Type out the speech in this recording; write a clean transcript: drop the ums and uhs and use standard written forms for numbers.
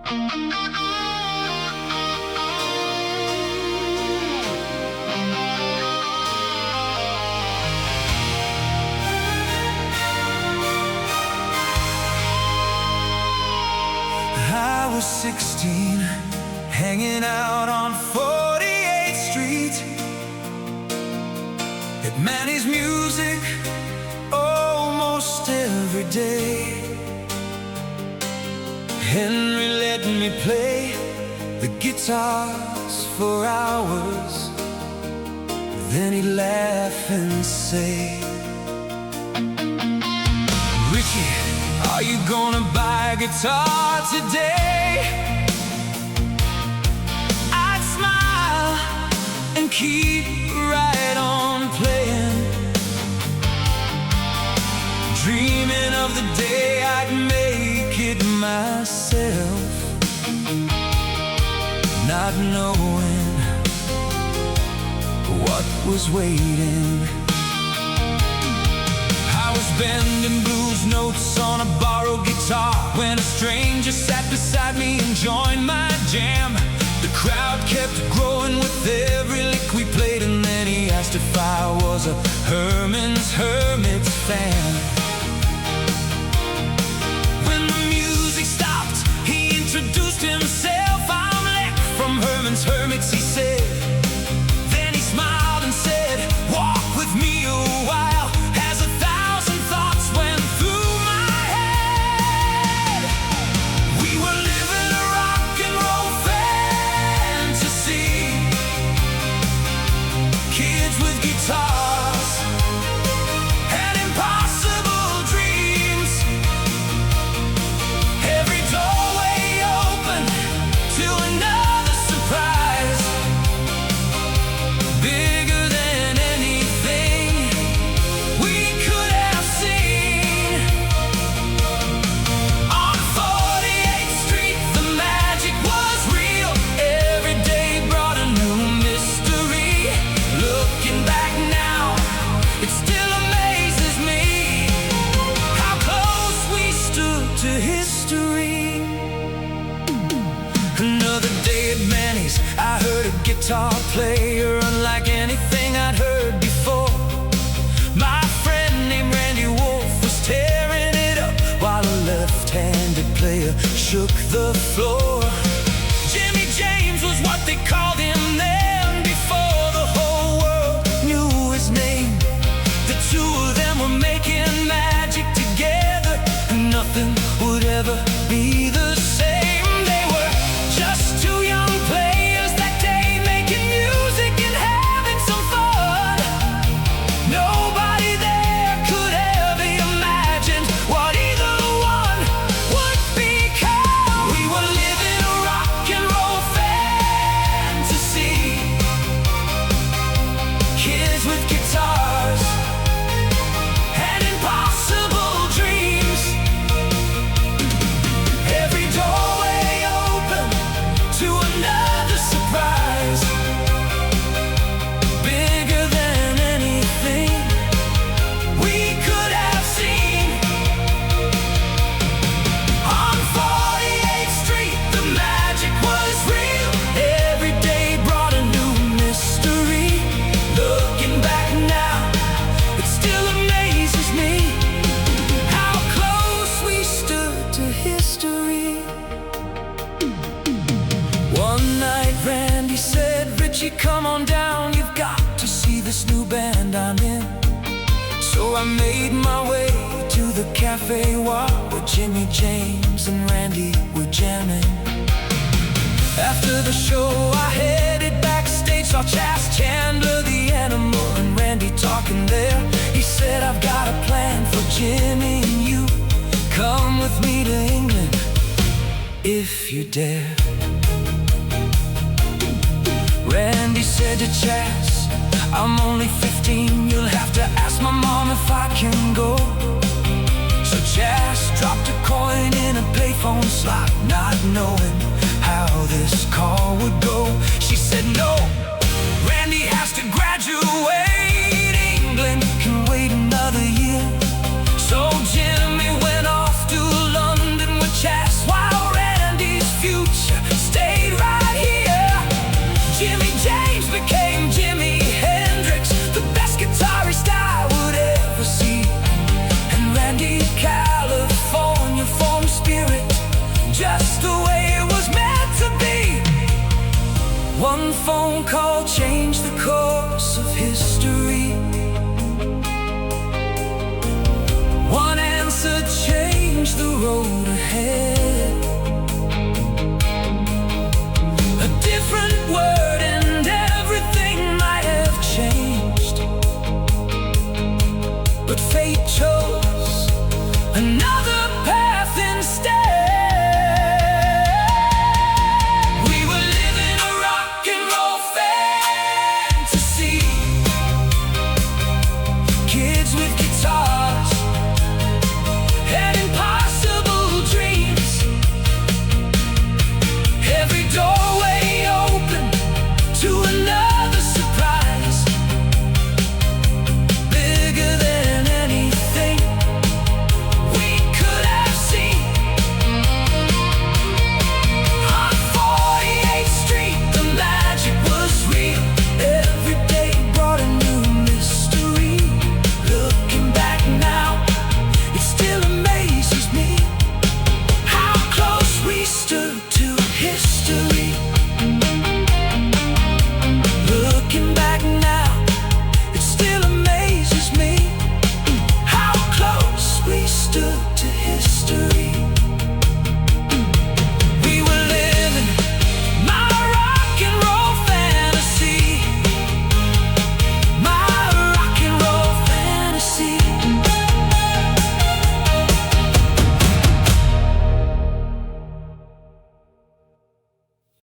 I was 16, hanging out on 48th Street at Manny's Music almost every day. Henry let me play the guitars for hours, then he'd laugh and say, "Ricky, are you gonna buy a guitar today?" I'd smile and keep right on playing, dreaming of the day I'd make it myself, not knowing what was waiting. I was bending blues notes on a borrowed guitar when a stranger sat beside me and joined my jam. The crowd kept growing with every lick we played, and then he asked if I was a Herman's Hermits fan. When the music stopped, he introduced himself. "I'm Lek from Herman's Hermits," he said. Then he smiled and said, "Walk with me a while," as 1,000 thoughts went through my head. We were living a rock and roll fantasy, kids with guitars and impossible dreams. Every doorway open to another surprise, bigger than anything we could have seen. On 48th Street, the magic was real. Every day brought a new mystery. Looking back now, it still amazes me how close we stood to history. Another day at Manny's, I heard a guitar player unlike anything I'd heard before. My friend named Randy Wolf was tearing it up while a left-handed player shook the floor. Jimmy James was what they called him then, before the whole world knew his name. The two of them were making magic together, and nothing would ever be the same. They were just two young players that day, making music and having some fun. Nobody there could ever imagine what either one would become. We were living a rock and roll fantasy, kids with guitars and impossible dreams. Every doorway open to another surprise, bigger than anything we could have seen. On 48th Street, the magic was real. Every day brought a new mystery. Looking back now, it still amazes me how close we stood to history. One night Randy said, "Richie, come on down, you've got to see this new band I'm in." So I made my way to the Cafe Wah, where Jimmy James and Randy were jamming. After the show I headed backstage, saw Chas Chandler, the Animal, and Randy talking there. He said, "I've got a plan for Jimmy and you. Come with me to England if you dare." Randy said to Chas, "I'm only 15, you'll have to ask my mom if I can go." So Chas dropped a coin in a payphone slot, not knowing how this call would go. She said, "No, Randy has to graduate. England can wait another year." So Jimmy went off to London with Chas, while Randy's few One phone call changed the course of history. One answer changed the road ahead.